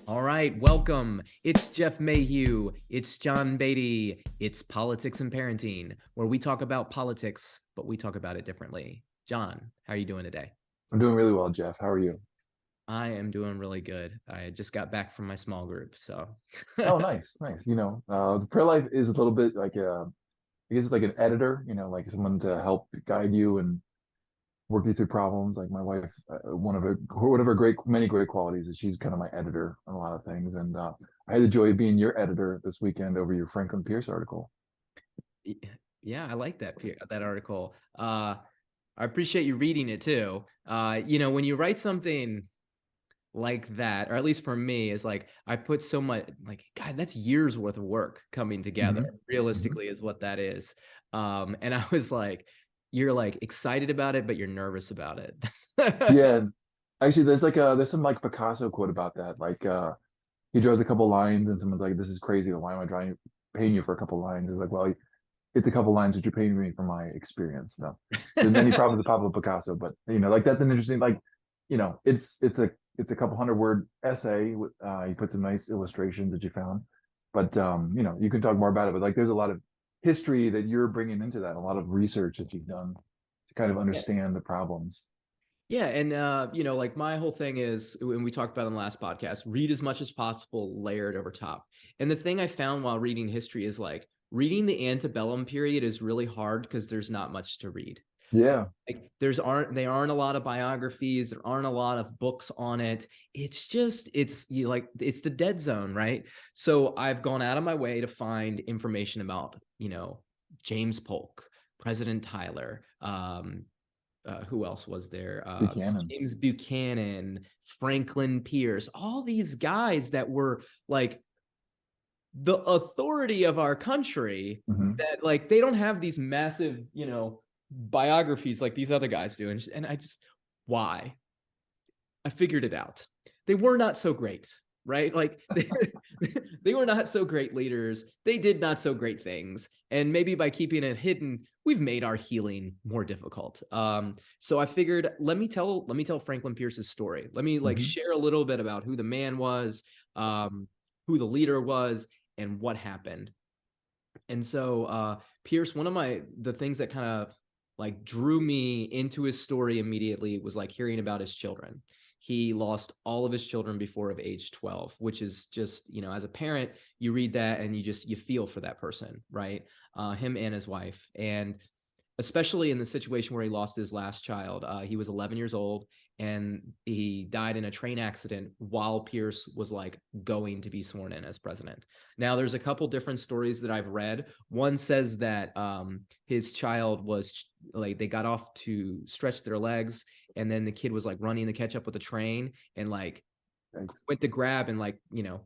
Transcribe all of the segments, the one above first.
All right, welcome. It's Jeff Mayhew. It's John Beatty. It's Politics and Parenting, where we talk about politics, but we talk about it differently. John, how are you doing today? I'm doing really well, Jeff. How are you? I am doing really good. I just got back from my small group, so Oh, nice, nice. The prayer life is a little bit like I guess it's like an editor, like someone to help guide you and work you through problems. Like my wife, one of her many great qualities is she's kind of my editor on a lot of things. And I had the joy of being your editor this weekend over your Franklin Pierce article. yeah, I like that article. I appreciate you reading it too. When you write something like that, or at least for me, is like I put so much, like, God, that's years worth of work coming together, Hmm. Hmm. realistically, is what that is. And I was like, you're like excited about it, but you're nervous about it. Yeah, actually, there's some like Picasso quote about that. Like he draws a couple lines, and someone's like, "This is crazy. Why am I paying you for a couple lines?" It's like, well, it's a couple lines that you're paying me for my experience. No, there are many problems with Pablo Picasso, but like that's an interesting, like, it's a couple hundred word essay. You put some nice illustrations that you found, but you can talk more about it. But like, there's a lot of history that you're bringing into that, a lot of research that you've done to kind of Yeah. understand the problems. Yeah, and like my whole thing is, when we talked about on the last podcast, read as much as possible layered over top. And the thing I found while reading history is like reading the antebellum period is really hard because there's not much to read. Yeah. Like there aren't a lot of biographies, there aren't a lot of books on it. It's just it's the dead zone, right? So I've gone out of my way to find information about, James Polk, President Tyler, who else was there? Buchanan. James Buchanan, Franklin Pierce, all these guys that were like the authority of our country, Hmm. that like they don't have these massive, biographies like these other guys do. And I just, why? I figured it out. They were not so great, right? Like they were not so great leaders. They did not so great things. And maybe by keeping it hidden, we've made our healing more difficult. So I figured, let me tell Franklin Pierce's story. Let me like Hmm. share a little bit about who the man was, who the leader was, and what happened. And so Pierce, one of the things that kind of like drew me into his story immediately was like hearing about his children. He lost all of his children before of age 12, which is just, as a parent, you read that and you feel for that person, right? Him and his wife. And especially in the situation where he lost his last child. He was 11 years old and he died in a train accident while Pierce was like going to be sworn in as president. Now, there's a couple different stories that I've read. One says that his child was like, they got off to stretch their legs, and then the kid was like running to catch up with the train and like went to grab and like,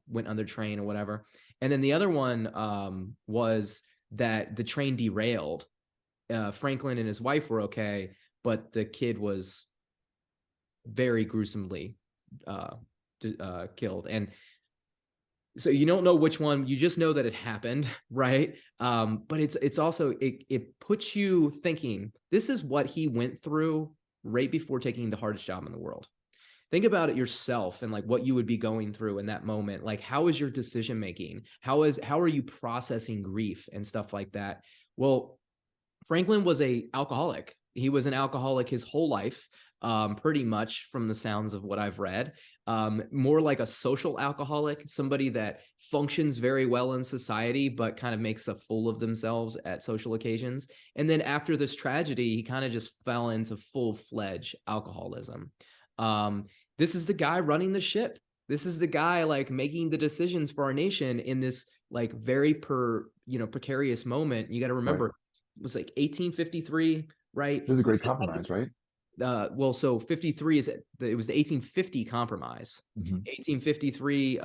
went under train or whatever. And then the other one was that the train derailed. Franklin and his wife were okay, but the kid was very gruesomely uh, killed. And so you don't know which one. You just know that it happened, right? But it's also it puts you thinking. This is what he went through right before taking the hardest job in the world. Think about it yourself and like what you would be going through in that moment. Like, how is your decision making? How are you processing grief and stuff like that? Well, Franklin was a alcoholic. He was an alcoholic his whole life, pretty much from the sounds of what I've read. More like a social alcoholic, somebody that functions very well in society, but kind of makes a fool of themselves at social occasions. And then after this tragedy, he kind of just fell into full-fledged alcoholism. This is the guy running the ship. This is the guy like making the decisions for our nation in this like very precarious moment. You got to Right. remember, was like 1853, right? This is a great compromise, right? Well, so 53 it was the 1850 compromise. Hmm. 1853,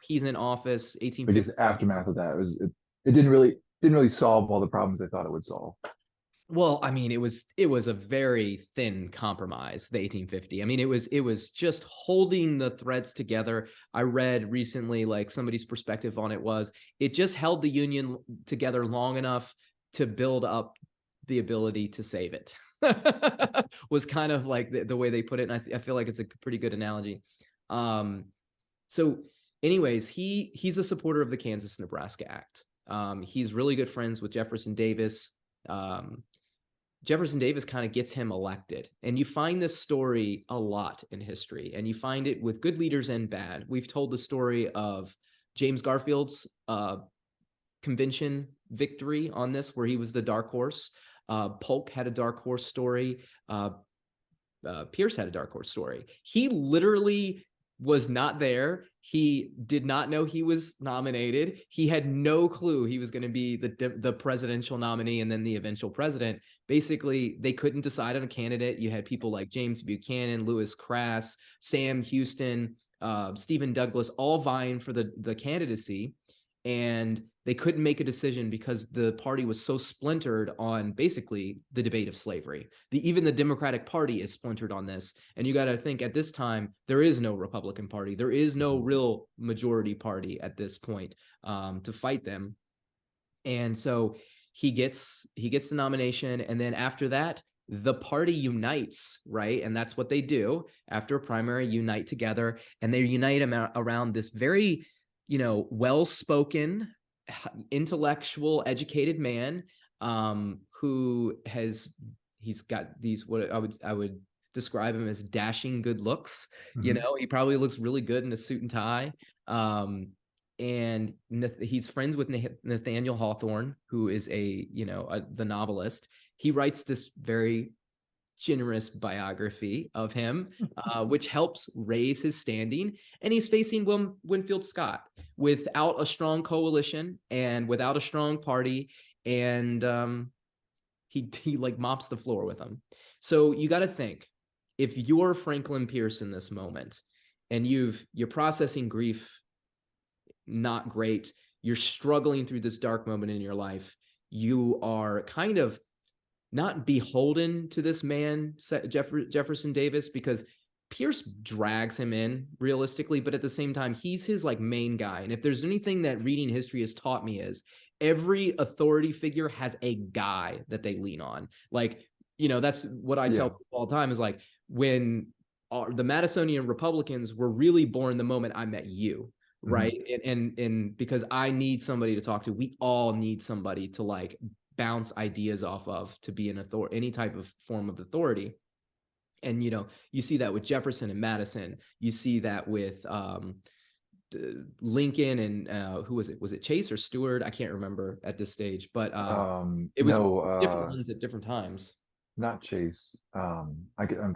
he's in office. I guess 1850. the aftermath of that it didn't really solve all the problems they thought it would solve. Well, I mean, it was a very thin compromise, the 1850. I mean, it was just holding the threads together. I read recently, like somebody's perspective on it was, it just held the Union together long enough to build up the ability to save it. Was kind of like the way they put it, and I feel like it's a pretty good analogy. So, anyways, he's a supporter of the Kansas-Nebraska Act. He's really good friends with Jefferson Davis. Um, Jefferson Davis kind of gets him elected. And you find this story a lot in history, and you find it with good leaders and bad. We've told the story of James Garfield's convention victory on this, where he was the dark horse. Polk had a dark horse story. Pierce had a dark horse story. He literally was not there. He did not know he was nominated. He had no clue he was going to be the presidential nominee and then the eventual president. Basically, they couldn't decide on a candidate. You had people like James Buchanan, Lewis Crass, Sam Houston, Stephen Douglas, all vying for the candidacy. And they couldn't make a decision because the party was so splintered on basically the debate of slavery. Even the Democratic Party is splintered on this. And you got to think, at this time, there is no Republican Party. There is no real majority party at this point to fight them. And so he gets the nomination. And then after that, the party unites, right? And that's what they do after a primary, unite together. And they unite around this very, well-spoken, intellectual, educated man he's got these, what I would describe him as dashing good looks. Mm-hmm. He probably looks really good in a suit and tie. And he's friends with Nathaniel Hawthorne, who is the novelist. He writes this very generous biography of him, which helps raise his standing. And he's facing Winfield Scott without a strong coalition and without a strong party. And he like mops the floor with him. So you got to think, if you're Franklin Pierce in this moment and you're processing grief, not great, you're struggling through this dark moment in your life, you are kind of not beholden to this man, Jefferson Davis, because Pierce drags him in realistically, but at the same time, he's his like main guy. And if there's anything that reading history has taught me, is every authority figure has a guy that they lean on. Like, that's what I tell people all the time, is like, when the Madisonian Republicans were really born the moment I met you, right? Mm-hmm. And because I need somebody to talk to. We all need somebody to like bounce ideas off of, to be an authority, any type of form of authority. And you see that with Jefferson and Madison. You see that with Lincoln and who was it? Was it Chase or Stewart? I can't remember at this stage, but it was different ones at different times. Not Chase. I can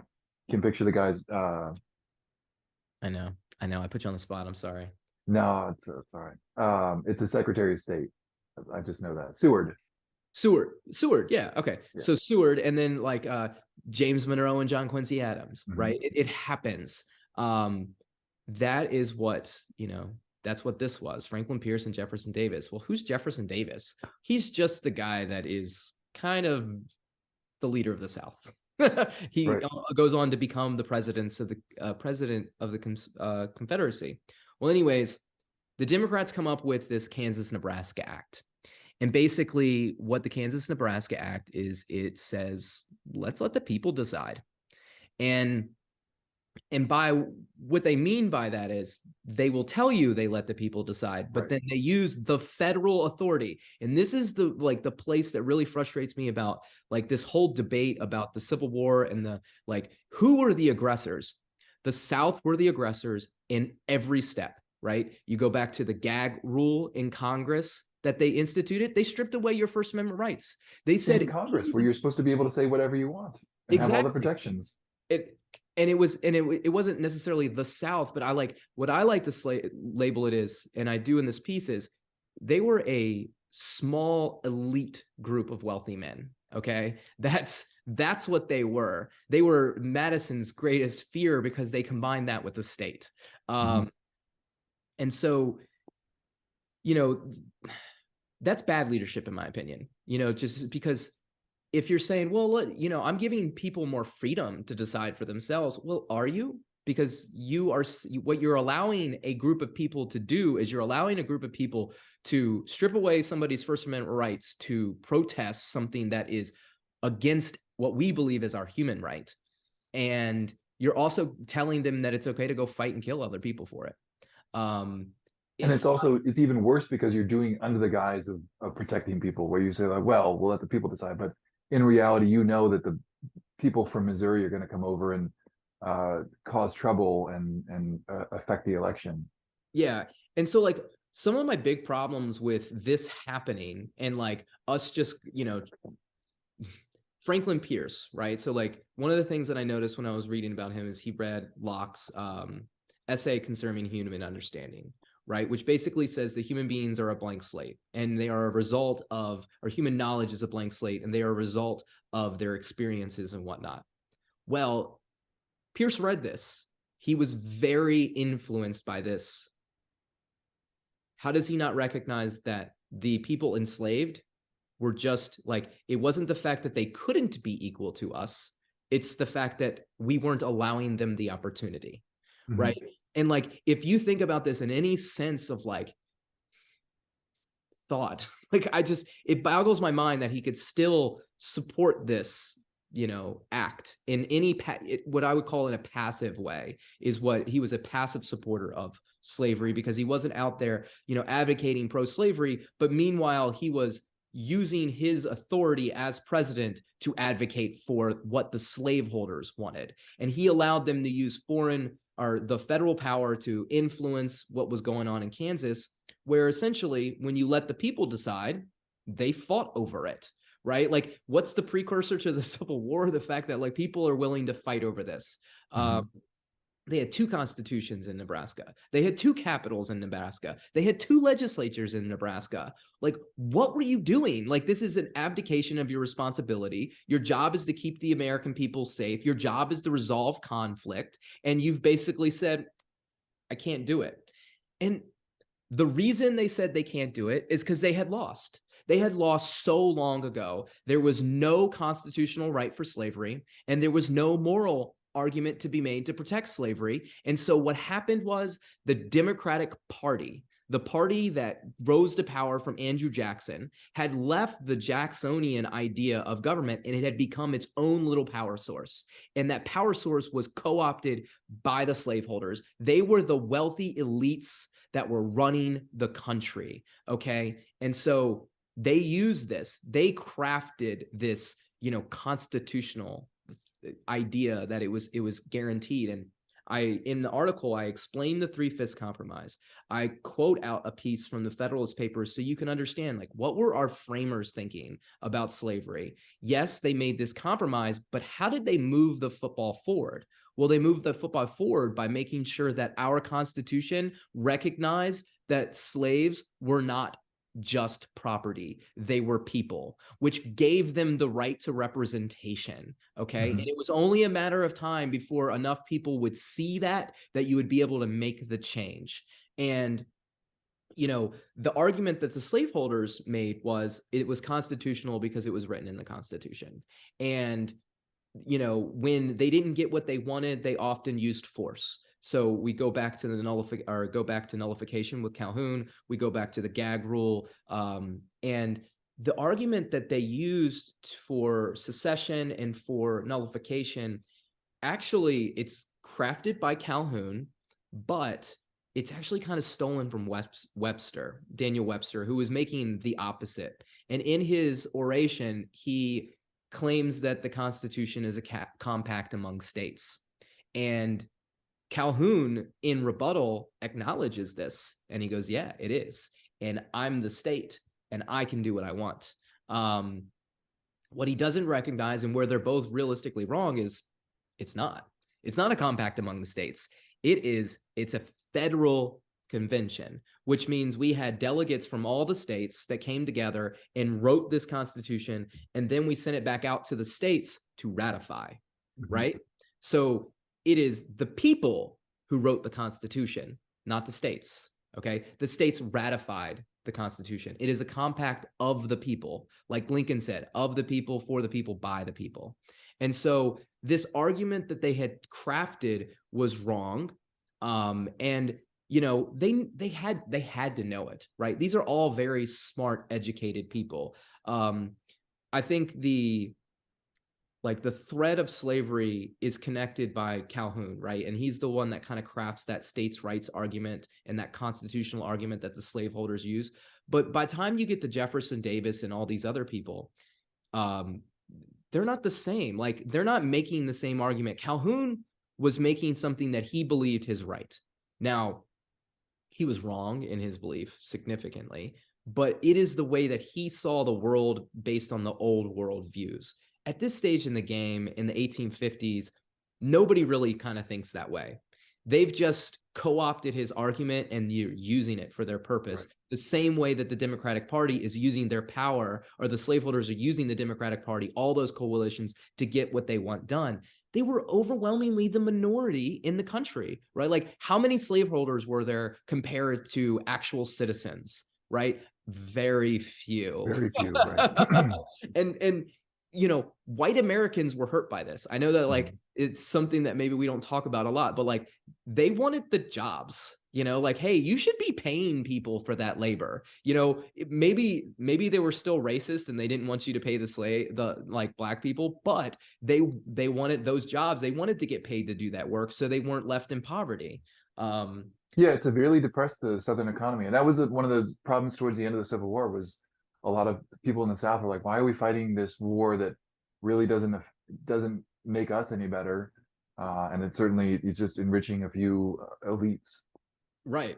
picture the guys. I know. I put you on the spot. I'm sorry. No, it's all right. It's the Secretary of State. I just know that. Seward. Yeah. Okay. Yeah. So Seward, and then like James Monroe and John Quincy Adams, right? It happens. That is what, that's what this was. Franklin Pierce and Jefferson Davis. Well, who's Jefferson Davis? He's just the guy that is kind of the leader of the South. He goes on to become the president of the Confederacy. Well, anyways, the Democrats come up with this Kansas-Nebraska Act. And basically what the Kansas-Nebraska Act is, it says, let's let the people decide. And by what they mean by that is, they will tell you they let the people decide, but then they use the federal authority. And this is the place that really frustrates me about like this whole debate about the Civil War and who were the aggressors? The South were the aggressors in every step, right? You go back to the gag rule in Congress that they instituted. They stripped away your First Amendment rights. They said in Congress, where you're supposed to be able to say whatever you want and have all the protections. It wasn't necessarily the South, but what I like to label it is, and I do in this piece, is they were a small elite group of wealthy men. Okay, that's what they were. They were Madison's greatest fear because they combined that with the state. And so, that's bad leadership, in my opinion, just because if you're saying, well, I'm giving people more freedom to decide for themselves. Well, are you? Because what you're allowing a group of people to do is you're allowing a group of people to strip away somebody's First Amendment rights to protest something that is against what we believe is our human right. And you're also telling them that it's okay to go fight and kill other people for it. Um, And it's it's also it's even worse because you're doing under the guise of protecting people, where you say like, well, we'll let the people decide, but in reality, you know that the people from Missouri are going to come over and cause trouble and affect the election. Yeah. And so like some of my big problems with this happening and like us just, Franklin Pierce, right? So like one of the things that I noticed when I was reading about him is he read Locke's essay concerning human understanding, right? Which basically says that human beings are a blank slate and they are a result of, or human knowledge is a blank slate and they are a result of their experiences and whatnot. Well, Pierce read this. He was very influenced by this. How does he not recognize that the people enslaved were just like, it wasn't the fact that they couldn't be equal to us, it's the fact that we weren't allowing them the opportunity, Mm-hmm. right? And like if you think about this in any sense of like thought, like it boggles my mind that he could still support this act in any what I would call in a passive way. Is what he was a passive supporter of slavery, because he wasn't out there advocating pro-slavery, but meanwhile he was using his authority as president to advocate for what the slaveholders wanted, and he allowed them to use foreign or the federal power to influence what was going on in Kansas, where essentially when you let the people decide, they fought over it, right? Like what's the precursor to the Civil War? The fact that like people are willing to fight over this. Mm-hmm. They had two constitutions in Nebraska. They had two capitals in Nebraska. They had two legislatures in Nebraska. Like, what were you doing? Like, this is an abdication of your responsibility. Your job is to keep the American people safe. Your job is to resolve conflict. And you've basically said, I can't do it. And the reason they said they can't do it is because they had lost. They had lost so long ago. There was no constitutional right for slavery, and there was no moral argument to be made to protect slavery. And so what happened was the Democratic Party, the party that rose to power from Andrew Jackson, had left the Jacksonian idea of government and it had become its own little power source. And that power source was co-opted by the slaveholders. They were the wealthy elites that were running the country. Okay. And so they used this, they crafted this, constitutional idea that it was guaranteed. And in the article, I explain the Three-Fifths Compromise. I quote out a piece from the Federalist Papers so you can understand like what were our framers thinking about slavery. Yes, they made this compromise, but how did they move the football forward? Well, they moved the football forward by making sure that our Constitution recognized that slaves were not just property, they were people, which gave them the right to representation. Okay. Mm-hmm. And it was only a matter of time before enough people would see that you would be able to make the change. And the argument that the slaveholders made was it was constitutional because it was written in the Constitution. And when they didn't get what they wanted, they often used force. So we go back to nullification with Calhoun. We go back to the gag rule, and the argument that they used for secession and for nullification, actually, it's crafted by Calhoun, but it's actually kind of stolen from Webster, Daniel Webster, who was making the opposite. And in his oration, he claims that the Constitution is a compact among states. And Calhoun, in rebuttal, acknowledges this. And he goes, yeah, it is. And I'm the state, and I can do what I want. What he doesn't recognize, and where they're both realistically wrong, is it's not. It's not a compact among the states. It's a federal convention, which means we had delegates from all the states that came together and wrote this Constitution, and then we sent it back out to the states to ratify, Mm-hmm. right? So it is the people who wrote the Constitution, not the states, okay? The states ratified the Constitution. It is a compact of the people, like Lincoln said, of the people, for the people, by the people. And so this argument that they had crafted was wrong. And they had to know it, right? These are all very smart, educated people. I think like the thread of slavery is connected by Calhoun, right? And he's the one that kind of crafts that states' rights argument and that constitutional argument that the slaveholders use. But by the time you get to Jefferson Davis and all these other people, um, they're not the same. Like they're not making the same argument. Calhoun was making something that he believed his right. Now, he was wrong in his belief significantly, but it is the way that he saw the world based on the old world views. At this stage in the game, in the 1850s, nobody really kind of thinks that way. They've just co-opted his argument and you're using it for their purpose. Right. The same way that the Democratic Party is using their power, or the slaveholders are using the Democratic Party, all those coalitions to get what they want done. They were overwhelmingly the minority in the country, right? Like how many slaveholders were there compared to actual citizens, right? Very few. Very few, right? And you know, white Americans were hurt by this. I know that like Mhm. it's something that maybe we don't talk about a lot, but like they wanted the jobs, you know, like, hey, you should be paying people for that labor. You know, maybe they were still racist and they didn't want you to pay the like black people, but they wanted those jobs. They wanted to get paid to do that work, so they weren't left in poverty. Um, Yeah, it severely depressed the Southern economy, and that was one of the problems towards the end of the Civil War. Was a lot of people in the South were like, "Why are we fighting this war that really doesn't make us any better?" And it's just enriching a few elites. right.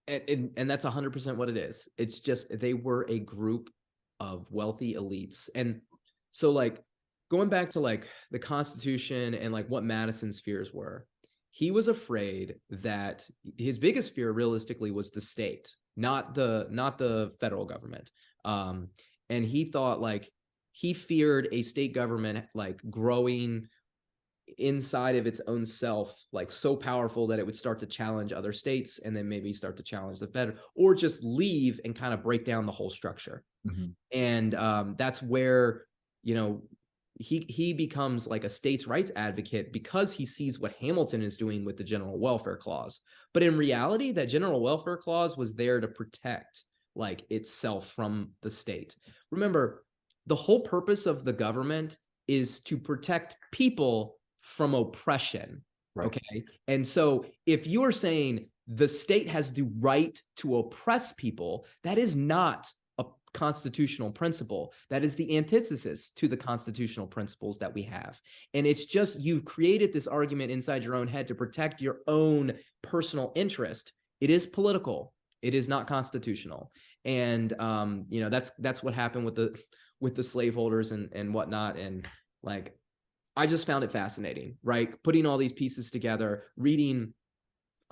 And that's 100% what it is. It's just they were a group of wealthy elites. And so like going back to like the Constitution and like what Madison's fears were, he was afraid that his biggest fear realistically was the state, not the federal government. Um, and he thought like he feared a state government like growing inside of its own self, like so powerful that it would start to challenge other states and then maybe start to challenge the Fed, or just leave and kind of break down the whole structure. Mhm. And that's where, you know, he becomes like a states' rights advocate because he sees what Hamilton is doing with the general welfare clause. But in reality, that general welfare clause was there to protect like itself from the state. Remember, the whole purpose of the government is to protect people from oppression. Right. Okay. And so if you are saying the state has the right to oppress people, that is not a constitutional principle. That is the antithesis to the constitutional principles that we have. And it's just you've created this argument inside your own head to protect your own personal interest. It is political. It is not constitutional. And you know, that's what happened with the slaveholders and whatnot. And like I just found it fascinating, right? Putting all these pieces together, reading,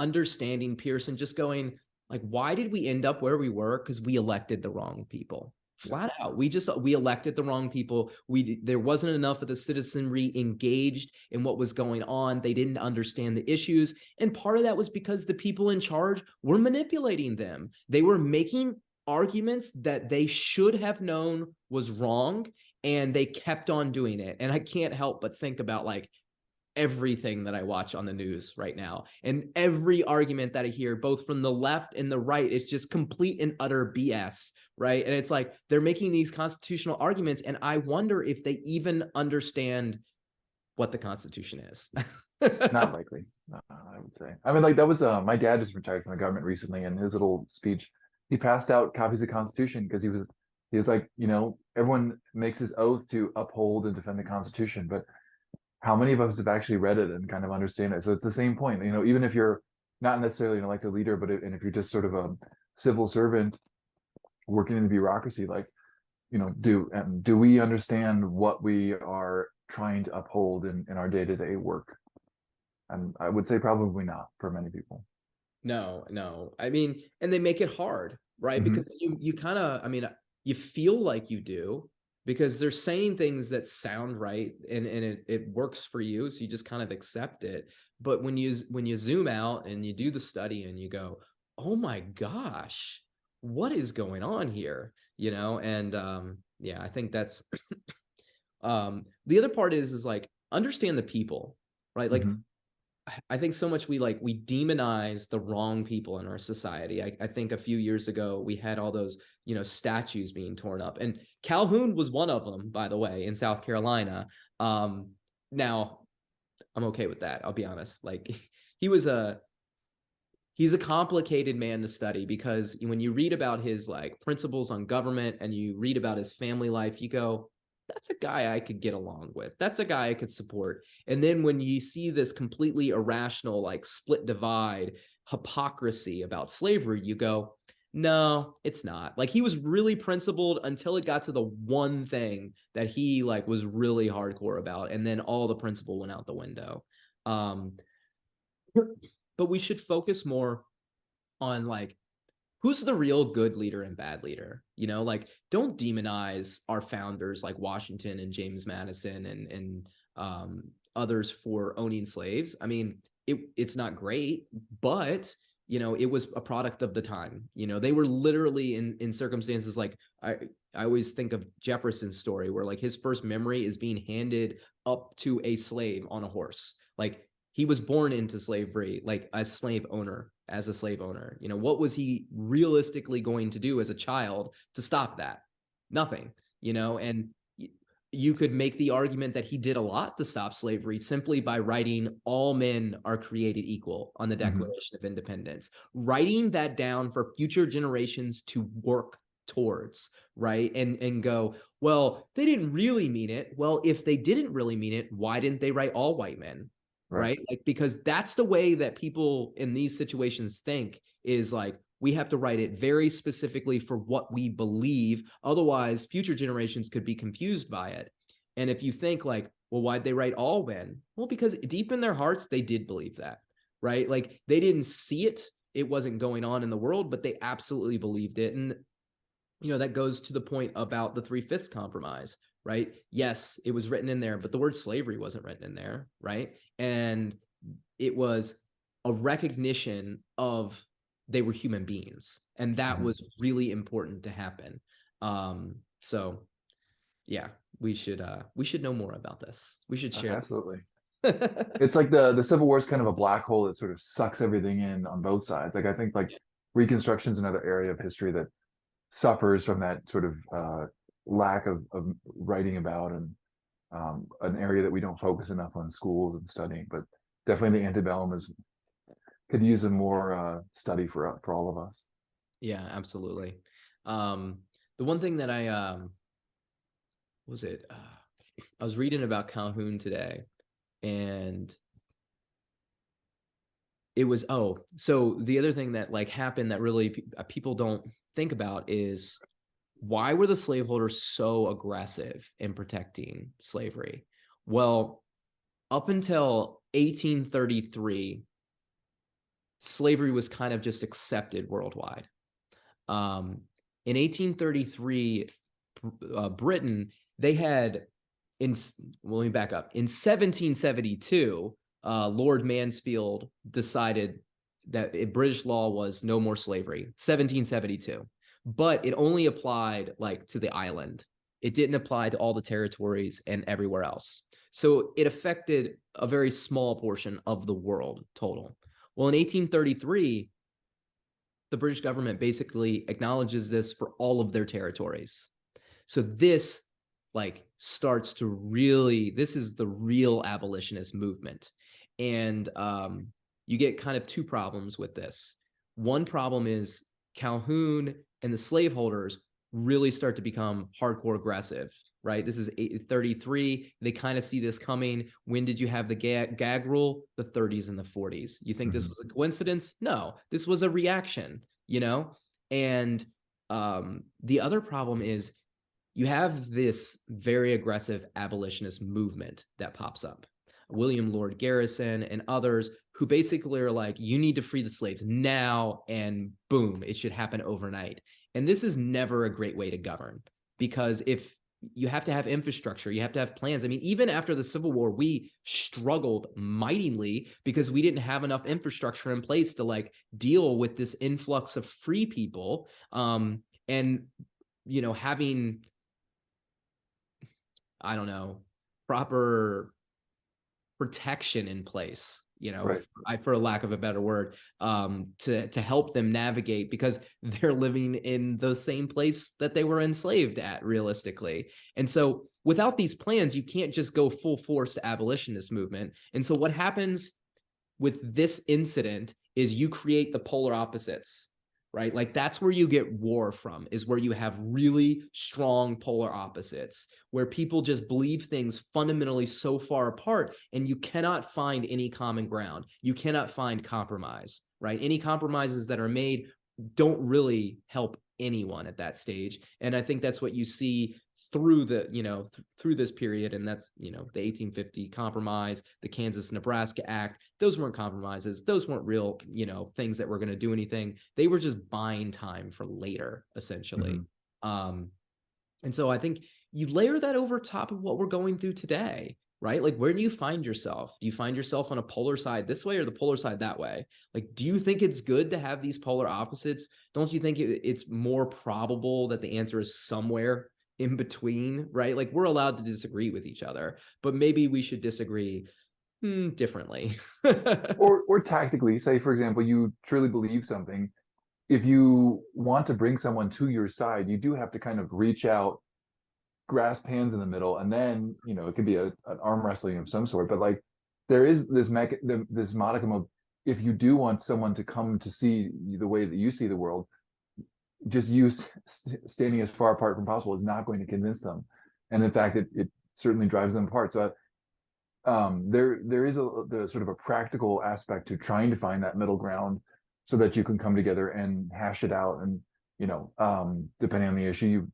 understanding Pierce, and just going like, why did we end up where we were? Because we elected the wrong people. Yeah. Flat out, we elected the wrong people. There wasn't enough of the citizenry engaged in what was going on. They didn't understand the issues, and part of that was because the people in charge were manipulating them. They were making arguments that they should have known was wrong, and they kept on doing it. And I can't help but think about like everything that I watch on the news right now. And every argument that I hear, both from the left and the right, is just complete and utter BS, right? And it's like they're making these constitutional arguments, and I wonder if they even understand what the Constitution is. Not likely, I would say. I mean, like that was my dad just retired from the government recently, and his little speech, he passed out copies of the Constitution because he was like, everyone makes this oath to uphold and defend the Constitution, but how many of us have actually read it and kind of understand it? So it's the same point, even if you're not necessarily an elected leader, and if you're just sort of a civil servant working in the bureaucracy, like, do we understand what we are trying to uphold in our day-to-day work? And I would say probably not for many people. No. I mean, and they make it hard, right? Mhm. Because you kind of, I mean, you feel like you do because they're saying things that sound right and it works for you, so you just kind of accept it. But when you zoom out and you do the study and you go, "Oh my gosh, what is going on here?" You know, and yeah, I think that's the other part is like understand the people, right? Like Mhm. I think so much we demonize the wrong people in our society. I think a few years ago we had all those, statues being torn up. And Calhoun was one of them, by the way, in South Carolina. Um, Now I'm okay with that. I'll be honest. Like he was a he's a complicated man to study because when you read about his like principles on government and you read about his family life, you go, that's a guy I could get along with. That's a guy I could support. And then when you see this completely irrational, like split divide, hypocrisy about slavery, you go, no, it's not. Like he was really principled until it got to the one thing that he like was really hardcore about, and then all the principle went out the window. Um, but we should focus more on like who's the real good leader and bad leader. Like don't demonize our founders like Washington and James Madison and others for owning slaves. I mean, it's not great, but it was a product of the time. They were literally in circumstances like I always think of Jefferson's story where like his first memory is being handed up to a slave on a horse. Like he was born into slavery, like a slave owner, as a slave owner. What was he realistically going to do as a child to stop that? Nothing. And you could make the argument that he did a lot to stop slavery simply by writing all men are created equal on the Mm-hmm. Declaration of Independence, writing that down for future generations to work towards, right? And go, well, they didn't really mean it. Well, if they didn't really mean it, why didn't they write all white men? Right. Right? Like, because that's the way that people in these situations think, is like, we have to write it very specifically for what we believe. Otherwise, future generations could be confused by it. And if you think like, well, why'd they write all men? Well, because deep in their hearts, they did believe that, right? Like they didn't see it. It wasn't going on in the world, but they absolutely believed it. And, that goes to the point about the 3/5 compromise, right? Yes, it was written in there, but the word slavery wasn't written in there, right? And it was a recognition of they were human beings, and that Mm-hmm. was really important to happen. So yeah, we should know more about this. We should share Absolutely. this. It's like the Civil War is kind of a black hole that sort of sucks everything in on both sides. Like I think like Reconstruction is another area of history that suffers from that sort of lack of writing about, and an area that we don't focus enough on schools and studying. But definitely the antebellum is could use a more study for all of us. Yeah, absolutely. um the one thing that was it I was reading about Calhoun today, and it was, so the other thing that like happened that really people don't think about is, why were the slaveholders so aggressive in protecting slavery? Well, up until 1833, slavery was kind of just accepted worldwide. In 1833, Britain, they had in well, let me back up. In 1772, Lord Mansfield decided that British law was no more slavery. 1772, but it only applied like to the island. It didn't apply to all the territories and everywhere else. So it affected a very small portion of the world total. Well, in 1833, the British government basically acknowledges this for all of their territories. So this like starts to really, this is the real abolitionist movement. And you get kind of two problems with this. One problem is Calhoun and the slaveholders really start to become hardcore aggressive, right? This is 33. They kind of see this coming. When did you have the gag rule? The 30s and the 40s. You think this Mm-hmm. was a coincidence? No, this was a reaction, And the other problem is you have this very aggressive abolitionist movement that pops up. William Lord Garrison and others who basically are like, you need to free the slaves now, and boom, it should happen overnight. And this is never a great way to govern, because if you have to have infrastructure, you have to have plans. I mean, even after the Civil War, we struggled mightily because we didn't have enough infrastructure in place to like deal with this influx of free people. And having, I don't know, proper protection in place. Right. for a lack of a better word, to help them navigate, because they're living in the same place that they were enslaved at, realistically. And so without these plans, you can't just go full force to abolitionist movement. And so what happens with this incident is you create the polar opposites, right? Like that's where you get war from, is where you have really strong polar opposites, where people just believe things fundamentally so far apart, and you cannot find any common ground. You cannot find compromise, right? Any compromises that are made don't really help anyone at that stage. And I think that's what you see through through this period. And that's, the 1850 compromise, the Kansas-Nebraska Act. Those weren't compromises. Those weren't real, things that were going to do anything. They were just buying time for later, essentially. And so I think you layer that over top of what we're going through today, right? Like, where do you find yourself? Do you find yourself on a polar side this way or the polar side that way? Like, do you think it's good to have these polar opposites? Don't you think it's more probable that the answer is somewhere in between, right? Like, we're allowed to disagree with each other, but maybe we should disagree differently. Or tactically, say, for example, you truly believe something. If you want to bring someone to your side, you do have to kind of reach out, grasp hands in the middle, and then, it could be an arm wrestling of some sort. But like, there is this modicum of, if you do want someone to come to see the way that you see the world, just standing as far apart from possible is not going to convince them. And in fact, it certainly drives them apart. So there is the sort of a practical aspect to trying to find that middle ground, so that you can come together and hash it out. And depending on the issue,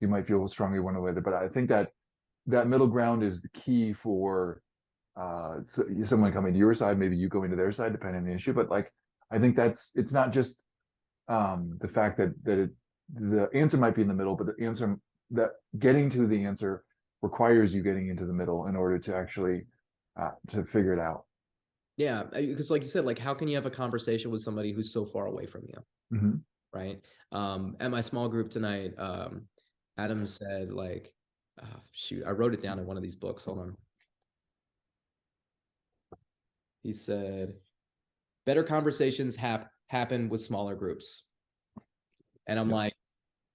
you might feel strongly one way or the other. But I think that middle ground is the key for someone coming to your side, maybe you going to their side, depending on the issue. But like, I think it's not just the fact that the answer might be in the middle, but the answer, that getting to the answer requires you getting into the middle in order to actually to figure it out. Yeah, because like you said, like, how can you have a conversation with somebody who's so far away from you? Right. At my small group tonight, Adam said, like, shoot, I wrote it down in one of these books. Hold on. He said, better conversations happen with smaller groups. And I'm like,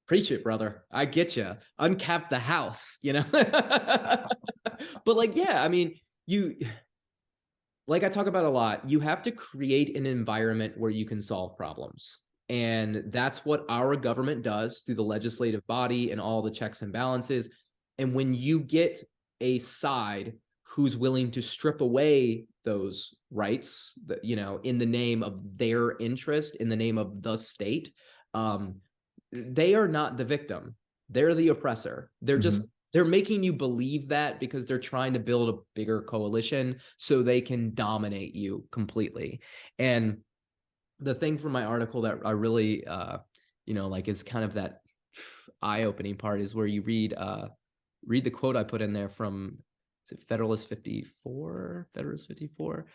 preach it, brother. I get you. Uncap the house, But like, yeah, I mean, like I talk about a lot, you have to create an environment where you can solve problems. And that's what our government does through the legislative body and all the checks and balances. And when you get a side who's willing to strip away those rights, in the name of their interest, in the name of the state, they are not the victim. They're the oppressor. They're making you believe that because they're trying to build a bigger coalition so they can dominate you completely. And the thing from my article that I really, like, is kind of that eye-opening part is where you read the quote I put in there from, is it Federalist 54? Federalist 54,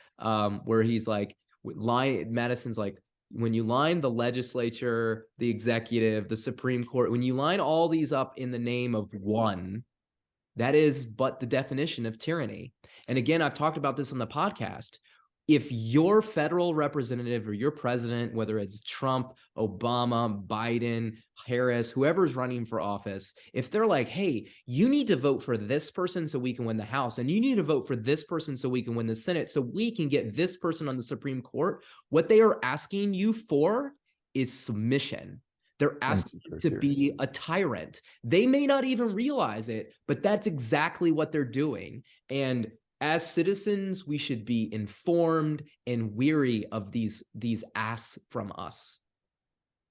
where he's like, Madison's like, when you line the legislature, the executive, the Supreme Court, when you line all these up in the name of one, that is but the definition of tyranny. And again, I've talked about this on the podcast. If your federal representative or your president, whether it's Trump, Obama, Biden, Harris, whoever's running for office, if they're like, hey, you need to vote for this person so we can win the House, and you need to vote for this person so we can win the Senate, so we can get this person on the Supreme Court, what they are asking you for is submission. They're asking you to be a tyrant. They may not even realize it, but that's exactly what they're doing. And as citizens, we should be informed and weary of these asks from us.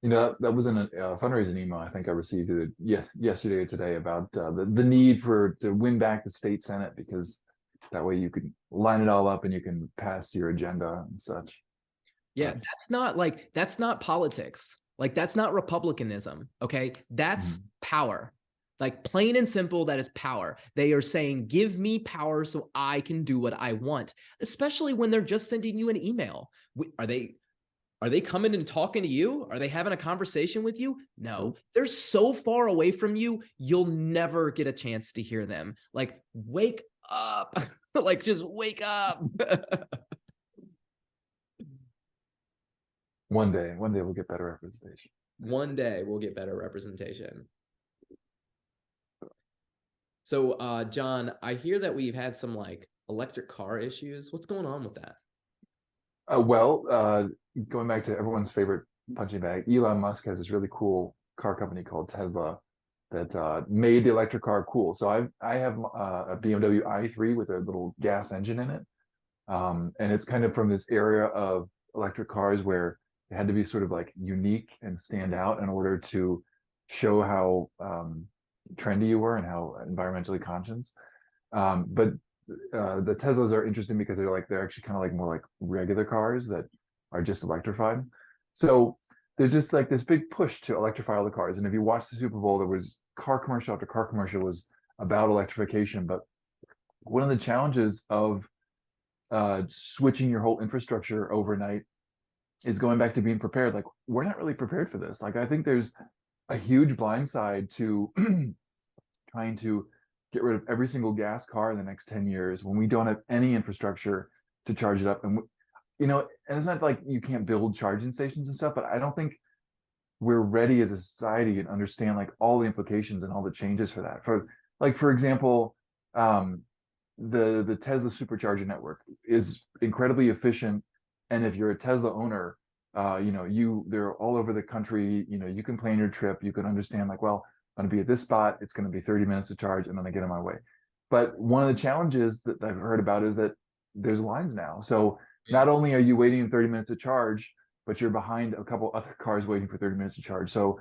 That was in a fundraising email I think I received yesterday or today about the need to win back the state Senate, because that way you can line it all up and you can pass your agenda and such. Yeah, that's not politics. Like, that's not republicanism. Okay, that's power. Like, plain and simple, that is power. They are saying, give me power so I can do what I want, especially when they're just sending you an email. Are they coming and talking to you? Are they having a conversation with you? No, they're so far away from you, you'll never get a chance to hear them. Like, wake up. Like, just wake up. one day we'll get better representation. One day we'll get better representation. So, John, I hear that we've had some like electric car issues. What's going on with that? Going back to everyone's favorite punching bag, Elon Musk has this really cool car company called Tesla that made the electric car cool. So I have a BMW i3 with a little gas engine in it, and it's kind of from this area of electric cars where it had to be sort of like unique and stand out in order to show how trendy you were and how environmentally conscious. But the Teslas are interesting because they're actually kind of like more like regular cars that are just electrified. So there's just like this big push to electrify all the cars. And if you watch the Super Bowl, there was car commercial after car commercial was about electrification. But one of the challenges of switching your whole infrastructure overnight is going back to being prepared. Like we're not really prepared for this. Like I think there's a huge blind side to trying to get rid of every single gas car in the next 10 years when we don't have any infrastructure to charge it up. And and it's not like you can't build charging stations and stuff, but I don't think we're ready as a society and understand like all the implications and all the changes for that. For example, the Tesla supercharger network is incredibly efficient. And if you're a Tesla owner, they're all over the country. You can plan your trip. You can understand like, well, I'm going to be at this spot. It's going to be 30 minutes to charge, and then I get on my way. But one of the challenges that I've heard about is that there's lines now. So not only are you waiting 30 minutes to charge, but you're behind a couple other cars waiting for 30 minutes to charge. So,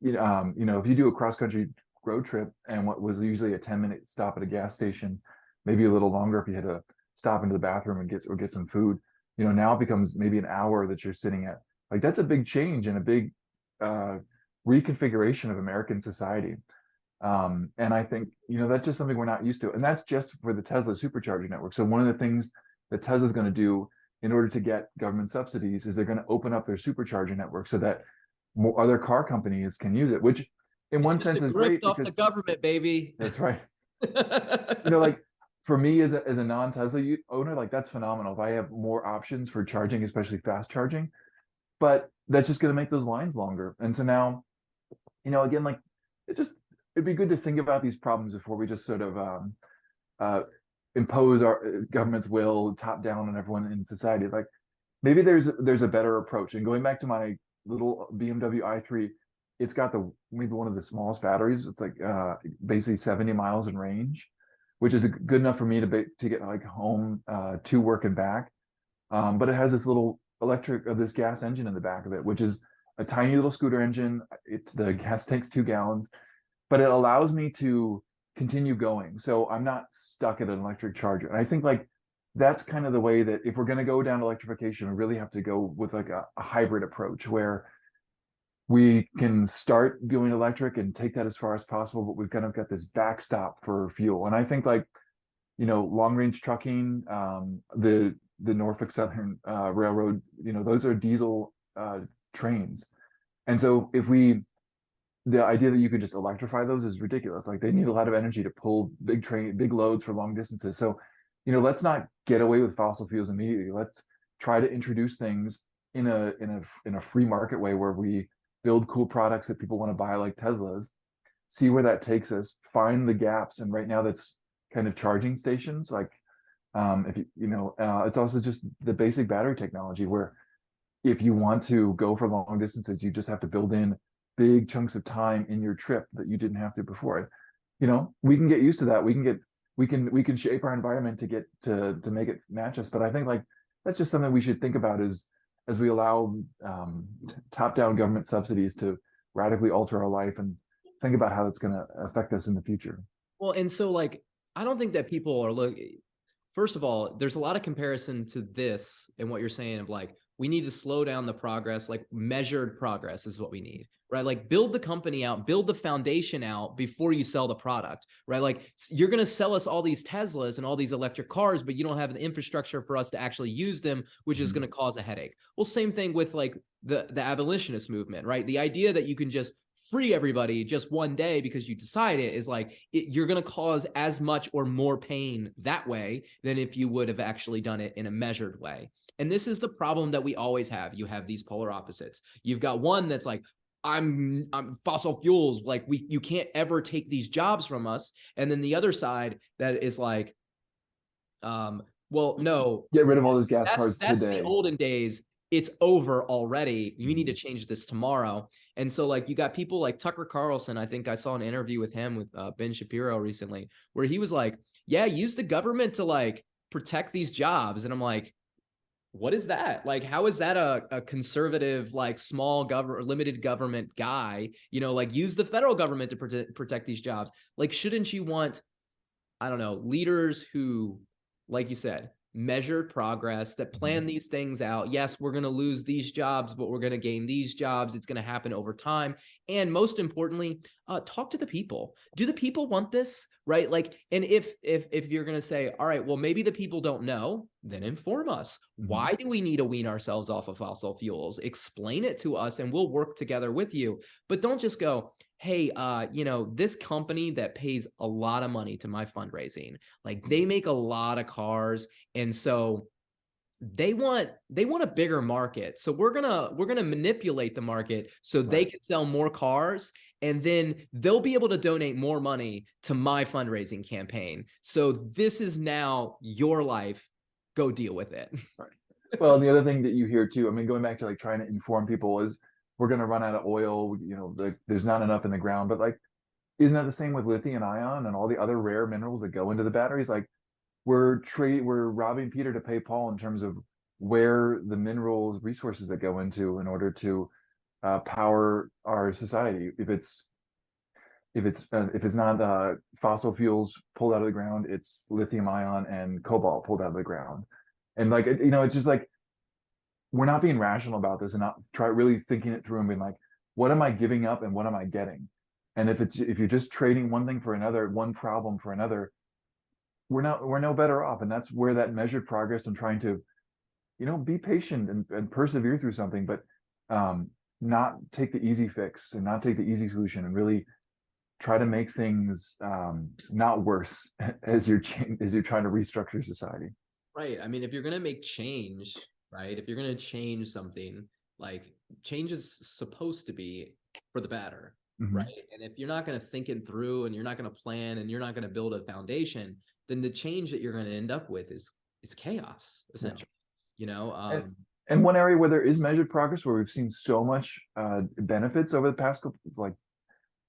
if you do a cross-country road trip and what was usually a 10-minute stop at a gas station, maybe a little longer if you had to stop into the bathroom and get some food, now it becomes maybe an hour that you're sitting at. Like that's a big change and a big reconfiguration of American society. And I think, that's just something we're not used to. And that's just for the Tesla supercharger network. So one of the things that Tesla's going to do in order to get government subsidies is they're going to open up their supercharger network so that more other car companies can use it, which in one sense is great off the government, baby. That's right. Like for me as a non-Tesla owner, like that's phenomenal. If I have more options for charging, especially fast charging, but that's just going to make those lines longer. And so now, again, like it'd be good to think about these problems before we just sort of impose our government's will top down on everyone in society. Like maybe there's a better approach. And going back to my little BMW i3, it's got maybe one of the smallest batteries. It's like basically 70 miles in range, which is good enough for me to get like home to work and back. But it has this little this gas engine in the back of it, which is a tiny little scooter engine. The gas tank's 2 gallons, but it allows me to continue going. So I'm not stuck at an electric charger. And I think like that's kind of the way that if we're going to go down electrification, we really have to go with like a hybrid approach where we can start going electric and take that as far as possible, but we've kind of got this backstop for fuel. And I think like, long range trucking, the Norfolk Southern Railroad, those are diesel trains. And so the idea that you could just electrify those is ridiculous. Like they need a lot of energy to pull big loads for long distances. So, let's not get away with fossil fuels immediately. Let's try to introduce things in a free market way where we build cool products that people want to buy, like Teslas, see where that takes us, find the gaps. And right now that's kind of charging stations. Like if it's also just the basic battery technology where if you want to go for long distances, you just have to build in big chunks of time in your trip that you didn't have to before. We can get used to that. We can shape our environment to get to make it match us. But I think like that's just something we should think about as we allow top-down government subsidies to radically alter our life and think about how it's going to affect us in the future. Well, and so like I don't think that people are first of all, there's a lot of comparison to this and what you're saying of like we need to slow down the progress, like measured progress is what we need, right? Like build the company out, build the foundation out before you sell the product, right? Like you're going to sell us all these Teslas and all these electric cars, but you don't have the infrastructure for us to actually use them, which is going to cause a headache. Well, same thing with like the abolitionist movement, right? The idea that you can just free everybody just one day because you decide it is like you're going to cause as much or more pain that way than if you would have actually done it in a measured way. And this is the problem that we always have. You have these polar opposites. You've got one that's like, I'm fossil fuels, like you can't ever take these jobs from us. And then the other side that is like, well, no, Get rid of all those gas cars that's the today. olden days. It's over already. You need to change this tomorrow. And so, like, you got people like Tucker Carlson. I think I saw an interview with him with Ben Shapiro recently, where he was like, "Yeah, use the government to like protect these jobs." And I'm like, what is that? Like, how is that a conservative, like small government, limited government guy? You know, like use the federal government to protect these jobs. Like, shouldn't you want, I don't know, leaders who, like you said, measured progress, that plan these things out? Yes, we're going to lose these jobs, but we're going to gain these jobs. It's going to happen over time. And most importantly, talk to the people. Do the people want this? Right? Like, and if you're going to say, all right, well, maybe the people don't know, then inform us. Why do we need to wean ourselves off of fossil fuels? Explain it to us, and we'll work together with you. But don't just go, hey, this company that pays a lot of money to my fundraising, like they make a lot of cars, and so they want a bigger market. So we're gonna manipulate the market so they can sell more cars, and then they'll be able to donate more money to my fundraising campaign. So this is now your life. Go deal with it. Right. Well, the other thing that you hear too, I mean, going back to like trying to inform people is we're going to run out of oil, like there's not enough in the ground, but like, isn't that the same with lithium ion and all the other rare minerals that go into the batteries? Like we're robbing Peter to pay Paul in terms of where the minerals resources that go into in order to power our society. If it's not fossil fuels pulled out of the ground, it's lithium ion and cobalt pulled out of the ground. And like it's just like we're not being rational about this and not really thinking it through and being like, what am I giving up and what am I getting? And if you're just trading one thing for another, one problem for another, we're no better off. And that's where that measured progress and trying to, be patient and persevere through something, but not take the easy fix and not take the easy solution and really try to make things not worse as you're trying to restructure society. Right. I mean, if you're going to make change, right? If you're going to change something, like change is supposed to be for the better, right? And if you're not going to think it through and you're not going to plan and you're not going to build a foundation, then the change that you're going to end up with is chaos, essentially. And one area where there is measured progress, where we've seen so much benefits over the past couple, like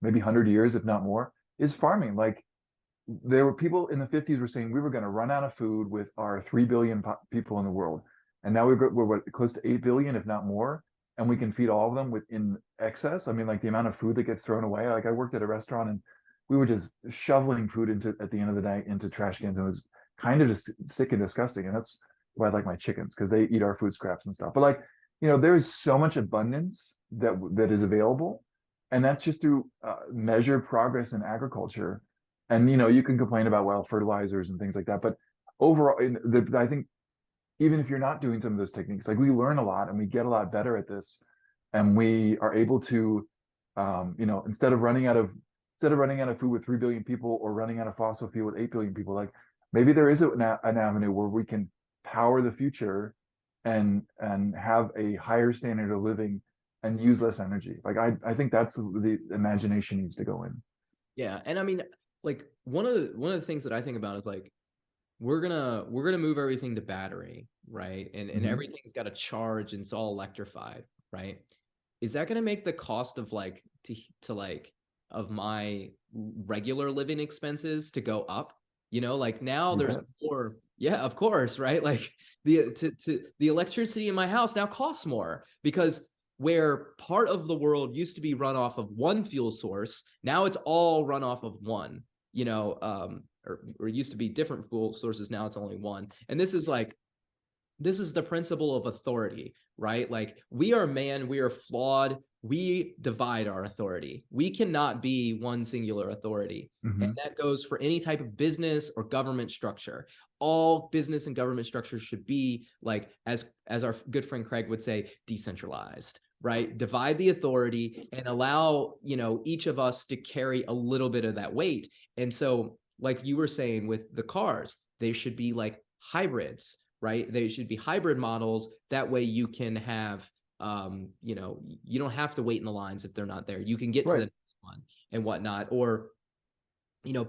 maybe 100 years, if not more, is farming. Like there were people in the 50s were saying we were going to run out of food with our 3 billion people in the world. And now we're close to 8 billion, if not more. And we can feed all of them within excess. I mean, like the amount of food that gets thrown away. Like I worked at a restaurant and we were just shoveling food at the end of the night into trash cans. And it was kind of just sick and disgusting. And that's why I like my chickens, because they eat our food scraps and stuff. But like, there's so much abundance that is available. And that's just through measured progress in agriculture. And, you can complain about, fertilizers and things like that. But overall, I think even if you're not doing some of those techniques, like we learn a lot and we get a lot better at this. And we are able to, instead of running out of food with 3 billion people or running out of fossil fuel with 8 billion people, like maybe there is an avenue where we can power the future and have a higher standard of living and use less energy. Like I think that's the imagination needs to go in. Yeah. And I mean, like one of the things that I think about is like, we're gonna move everything to battery, right? And everything's got a charge and it's all electrified, right? Is that gonna make the cost of like to like of my regular living expenses to go up? Like now there's more. Yeah, of course, right? Like the electricity in my house now costs more, because where part of the world used to be run off of one fuel source, now it's all run off of one, or used to be different fuel sources, now it's only one. And this is the principle of authority, right? Like we are man, we are flawed, we divide our authority. We cannot be one singular authority. And that goes for any type of business or government structure. All business and government structures should be like, as our good friend Craig would say, decentralized, right? Divide the authority and allow, each of us to carry a little bit of that weight. And so, like you were saying with the cars, they should be like hybrids, right? They should be hybrid models. That way you can have, you don't have to wait in the lines if they're not there. You can get to the Right. next one and whatnot, or,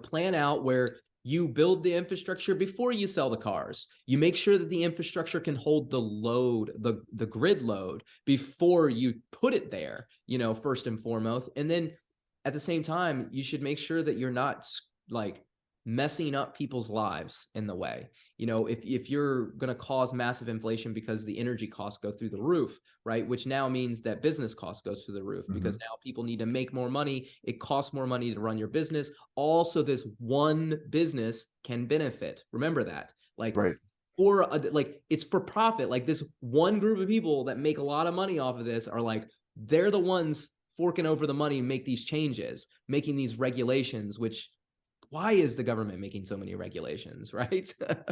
plan out where you build the infrastructure before you sell the cars. You make sure that the infrastructure can hold the load, the grid load before you put it there, first and foremost. And then at the same time, you should make sure that you're not like messing up people's lives in the way. If you're going to cause massive inflation because the energy costs go through the roof, right? Which now means that business costs goes through the roof because now people need to make more money. It costs more money to run your business. Also, this one business can benefit. Remember that. Like, Right. or like it's for profit. Like this one group of people that make a lot of money off of this are like, they're the ones forking over the money and make these changes, making these regulations, which why is the government making so many regulations, right?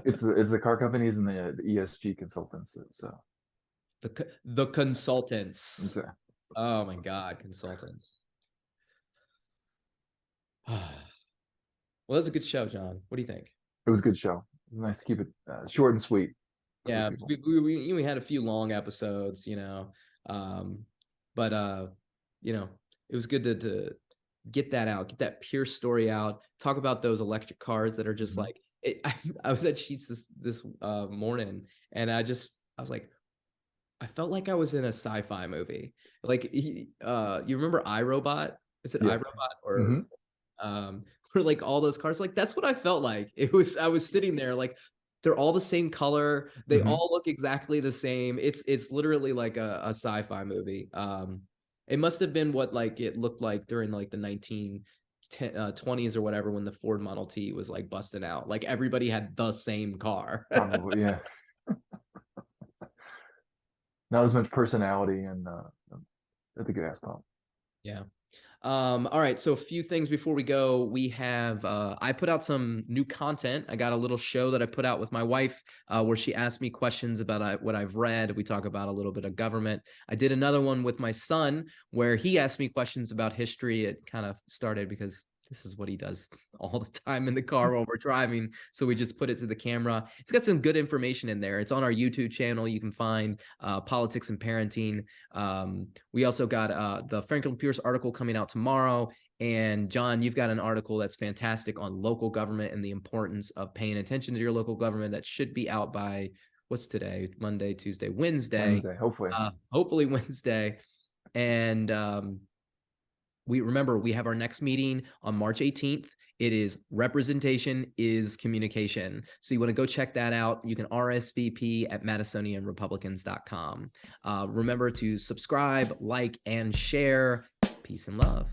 It's the car companies and the ESG consultants. So the consultants. okay. Oh my God, consultants. Well, that was a good show, John. What do you think? It was a good show. Nice to keep it short and sweet. Yeah, we had a few long episodes, but it was good to get that out, get that Pierce story out, talk about those electric cars that are just like it. I was at Sheets this morning, and I was like, I felt like I was in a sci-fi movie. Like you remember iRobot? Is it Yes. iRobot Hmm. or like all those cars? Like that's what I felt like. I was sitting there like they're all the same color. They Hmm. all look exactly the same. It's literally like a sci-fi movie. It must have been what like it looked like during like the 1920s or whatever when the Ford Model T was like busting out. Like everybody had the same car. Probably, yeah. Not as much personality and I think it has pop. Yeah. All right. So a few things before we go. We have I put out some new content. I got a little show that I put out with my wife where she asked me questions about what I've read. We talk about a little bit of government. I did another one with my son where he asked me questions about history. It kind of started because this is what he does all the time in the car while we're driving. So we just put it to the camera. It's got some good information in there. It's on our YouTube channel. You can find politics and parenting. We also got the Franklin Pierce article coming out tomorrow. And John, you've got an article that's fantastic on local government and the importance of paying attention to your local government that should be out by what's today? Monday, Tuesday, Wednesday. Wednesday, hopefully. Hopefully Wednesday. And we have our next meeting on March 18th. It is representation is communication. So you want to go check that out. You can RSVP at madisonianrepublicans.com. Remember to subscribe, like, and share. Peace and love.